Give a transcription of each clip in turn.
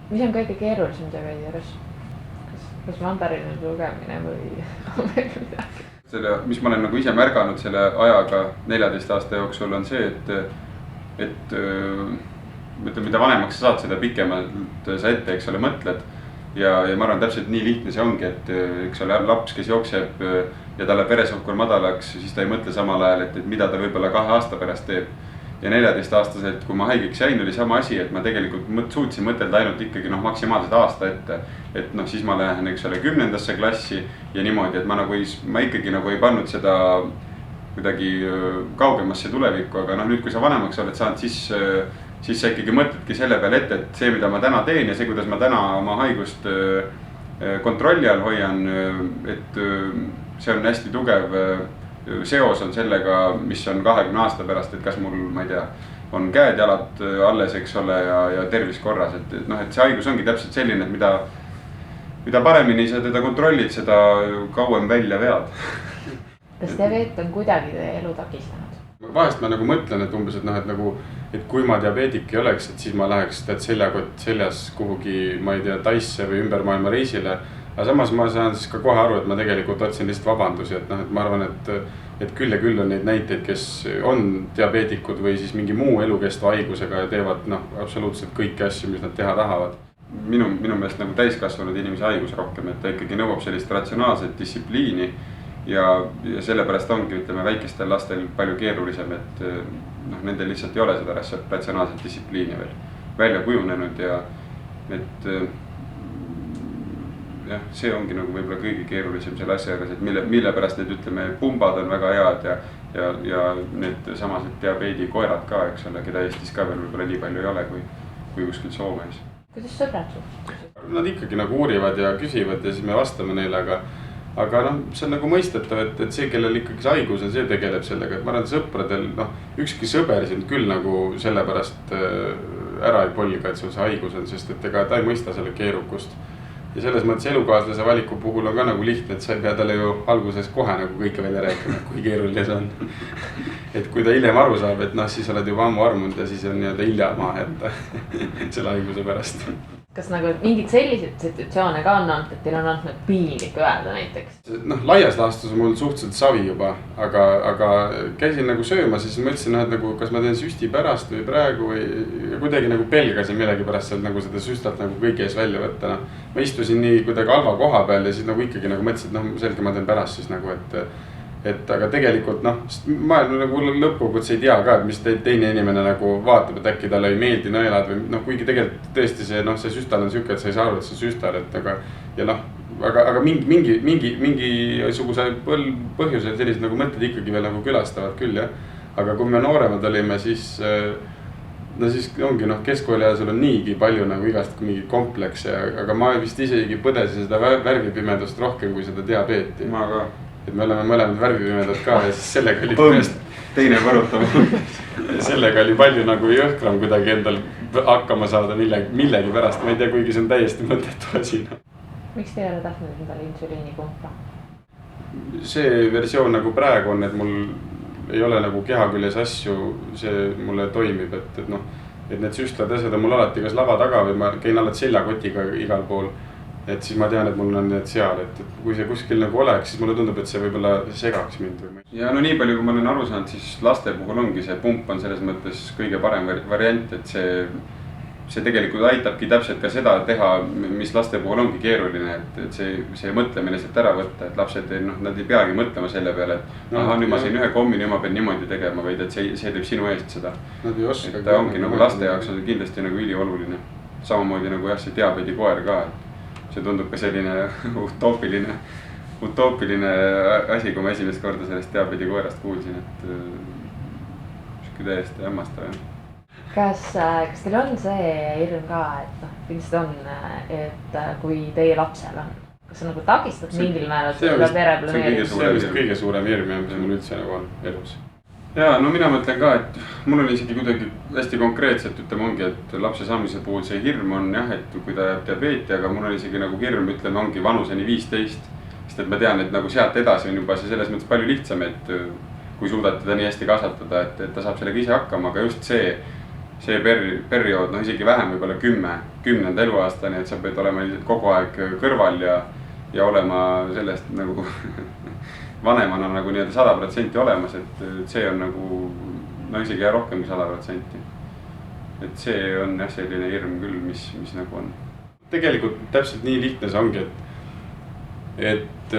mis on kõige keerulisem diabeedi juures? Kas mandariini lugemine või midagi? Mis ma olen nagu ise märganud selle ajaga 14 aasta jooksul on see, et mida vanemaks sa saad, seda pikemalt sa ette, eks ole, mõtled. Ja ma arvan, täpselt nii lihtne see ongi, et eks ole laps, kes jookseb ja ta läheb veresuhkur madalaks, siis ta ei mõtle samal ajal, et mida ta võib-olla 2 aasta pärast teeb. Ja 14-aastaselt, kui ma haigeks jäin, oli sama asi, et ma tegelikult suutsin mõtelda ainult ikkagi maksimaalselt aasta ette. Et siis ma lähen, eks ole, 10. klassi ja niimoodi, et ma ikkagi ei pannud seda kuidagi kaugemasse tulevikku, aga nüüd, kui sa vanemaks oled saanud, siis sa ikkagi mõtledki selle peale ette, et see, mida ma täna teen ja see, kuidas ma täna oma haigust kontrolli all hoian, et see on hästi tugev seos on sellega, mis on 20 aasta pärast, et kas mul, ma ei tea, on käed-jalad alles, eks ole, ja tervis korras, et see haigus ongi täpselt selline, et mida paremini sa teda kontrollid, seda kauem välja vead. Kas diabeet on kuidagi teie elu takistanud? Vahest ma mõtlen, et umbes, et kui ma diabeedik ei oleks, et siis ma läheks seljakott seljas kuhugi, ma ei tea, Taisse või ümber maailma reisile. Aga samas ma saan siis ka kohe aru, et ma tegelikult otsin lihtsalt vabandusi, et ma arvan, et küll ja küll on neid näiteid, kes on diabeetikud või siis mingi muu elukestva haigusega ja teevad absoluutselt kõiki asju, mis nad teha tahavad. Minu meelest täiskasvanud inimese haigus rohkem, et ta ikkagi nõuab sellist ratsionaalset distsipliini ja sellepärast ongi, ütleme, väikestel lastel palju keerulisem, et nendel lihtsalt ei ole seda ratsionaalset distsipliini veel välja kujunenud ja et jah, see ongi võib-olla kõige keerulisem selle asja juures, et mille pärast need, ütleme, pumbad on väga head ja need samased diabeedikoerad ka, eks ole, keda Eestis ka veel võib-olla nii palju ei ole kui kuskil Soomes. Kuidas sõbrad suhtusid? Nad ikkagi uurivad ja küsivad ja siis me vastame neile, aga see on mõistetav, et see, kellel ikkagi see haigus on, see tegeleb sellega, et ma arvan, et sõpradel, ükski sõber sind küll sellepärast ära ei polga, et sul see haigus on, sest et ega ta ei mõista selle keerukust. Ja selles mõttes elukaaslase valiku puhul on ka lihtne, et sa ei pea talle ju alguses kohe kõike välja rääkima, kui keeruline see on. Et kui ta hiljem aru saab, et siis oled juba ammu armunud ja siis on hilja maha jätta selle haiguse pärast. Kas mingid sellised situatsioone ka on olnud, et teil on olnud piinlik öelda näiteks? Laias laastus on mul suhteliselt savi juba, aga käisin söömas ja siis mõtlesin, et kas ma teen süsti pärast või praegu või kuidagi pelgasin millegi pärast sealt seda süstalt kõigi ees välja võtta. Ma istusin nii kuidagi halva koha peal ja siis ikkagi mõtlesin, et selge ma teen pärast siis aga tegelikult ma lõppkokkuvõttes ei tea ka, et mis teine inimene vaatab, et äkki talle ei meeldi nõelad või kuigi tegelikult tõesti see süstal on siuke, et sa ei saa aru, et see süstal, aga mingisuguse põhjusel sellised mõtted ikkagi veel külastavad küll, jah. Aga kui me nooremad olime, siis ongi keskkooli ajal sul on niigi palju igast mingi komplekse, aga ma vist isegi põdesin seda värvipimedust rohkem kui seda diabeeti. Ma ka. Et me oleme mõlemad värvipimedad ka ja siis sellega oli teine põrutab. Sellega oli palju jõhkram kuidagi endal hakkama saada millegi pärast. Ma ei tea, kuigi see on täiesti mõttetu asi. Miks te ei ole tahtnud endale insuliinipumpa? See versioon praegu on, et mul ei ole keha küljes asju, see mulle toimib, et need süstlad asjad on mul alati kas lava taga või ma käin alati seljakotiga igal pool. Et siis ma tean, et mul on need seal, et kui see kuskil oleks, siis mulle tundub, et see võib-olla segaks mind. Ja nii palju, kui ma olen aru saanud, siis laste puhul ongi see pump on selles mõttes kõige parem variant, et see tegelikult aitabki täpselt ka seda teha, mis laste puhul ongi keeruline, et see mõtlemine sealt ära võtta, et lapsed nad ei peagi mõtlema selle peale, et nüüd ma sain ühe kommi, nüüd ma pean niimoodi tegema, vaid et see teeb sinu eest seda. Et ta ongi laste jaoks on kindlasti ülioluline. Samamoodi jah, see diabeedikoer ka, see tundub ka selline utoopiline asi, kui ma esimest korda sellest diabeedikoerast kuulsin, et täiesti hämmastav. Kas teil on see hirm ka, et ilmselt on, et kui teie lapsel on, kas see takistab mingil määral seda pereplaneerimist? See on vist kõige suurem hirm, mis mul üldse on elus. Ja mina mõtlen ka, et mul on isegi kuidagi hästi konkreetselt, ongi, et lapse saamise puhul see hirm on jah, et kui ta jääb diabeeti, aga mul on isegi hirm, ongi vanuseni 15, sest et ma tean, et sealt edasi on juba see selles mõttes palju lihtsam, et kui suudad teda nii hästi kasvatada, et ta saab sellega ise hakkama, aga just see, see periood, no isegi vähem, võib-olla 10 eluaastani, et sa pead olema kogu aeg kõrval ja olema sellest nagu vanemana nagu nii-öelda 100% olemas, et see on nagu, no isegi rohkem kui 100%. Et see on jah selline hirm küll, mis nagu on. Tegelikult täpselt nii lihtne see ongi, et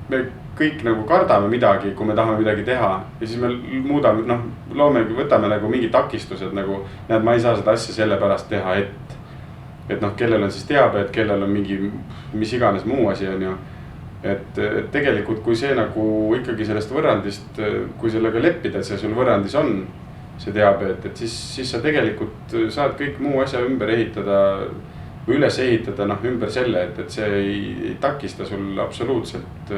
me kõik nagu kardame midagi, kui me tahame midagi teha ja siis me muudame, noh, võtame nagu mingi takistused nagu, näed, ma ei saa seda asja selle pärast teha, et noh, kellel on siis teabe, et kellel on mingi, mis iganes muu asi on ju. Et tegelikult, kui see nagu ikkagi sellest võrrandist, kui sellega leppida, et see sul võrrandis on see teabe, et siis sa tegelikult saad kõik muu asja ümber ehitada või üles ehitada ümber selle, et see ei takista sul absoluutselt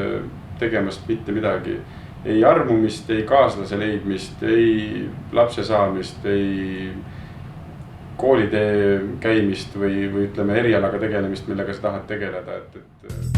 tegemast mitte midagi. Ei armumist, ei kaaslase leidmist, ei lapse saamist, ei koolitee käimist või ütleme erialaga tegelemist, millega sa tahad tegeleda, et